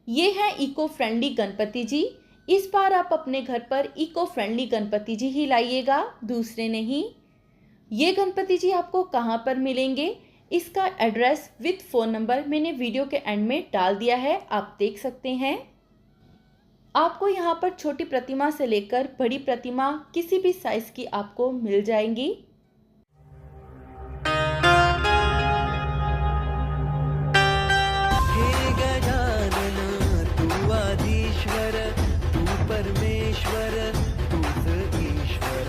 ये है eco friendly Ganpati जी। इस बार आप अपने घर पर इको फ्रेंडली गणपति जी ही लाइएगा, दूसरे नहीं। ये गणपति जी आपको कहाँ पर मिलेंगे, इसका एड्रेस विद फ़ोन नंबर मैंने वीडियो के एंड में डाल दिया है, आप देख सकते हैं। आपको यहाँ पर छोटी प्रतिमा से लेकर बड़ी प्रतिमा किसी भी साइज़ की आपको मिल जाएंगी। हे गजानन तू आदिश्वर तू परमेश्वर तूच ईश्वर।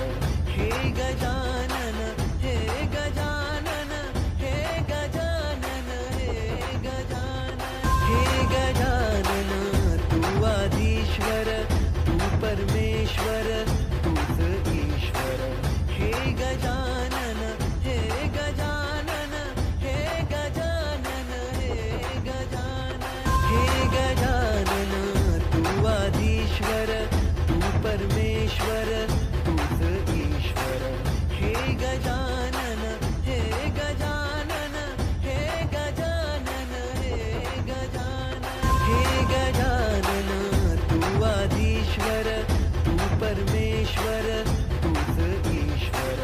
हे गजानन हे गजानन हे गजानन हे गजानन। हे गजानन तू आदिश्वर तू परमेश्वर तूच ईश्वर। हे गजानन हे गजानन हे गजानन हे गजानन। हे गजानन तू आदिश्वर तू परमेश्वर तूच ईश्वर। हे गजानन हे गजानन हे गजानन हे गजानन। हे गजानन तू आदिश्वर तू परमेश्वर तूच ईश्वर।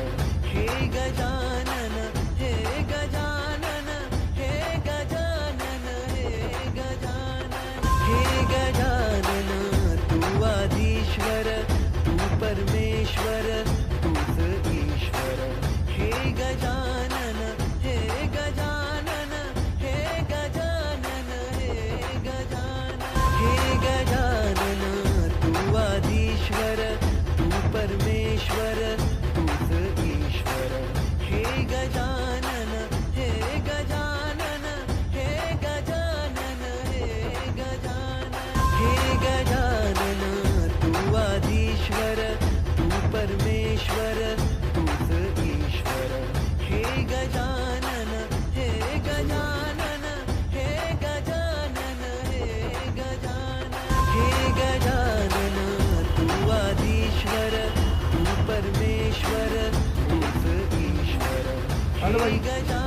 हे गजानन हे गजानन हे गजानन हे गजानन। हे गजानन तू आदिश्वर तू परमेश्वर तूच ईश्वर। हे गजानन हे गजानन हे गजानन हे गजानन। हे गजानन तू आदिश्वर तू परमेश्वर तूच ईश्वर। हे गजानन हे गजानन हे गजानन हे गजानन। हे गजानन तू आदिश्वर तू परमेश्वर तूच ईश्वर। हे गजानन हे गजानन हे गजानन हे गजानन। हे गजानन तू आदिश्वर तू परमेश्वर तूच ईश्वर। हे गजानन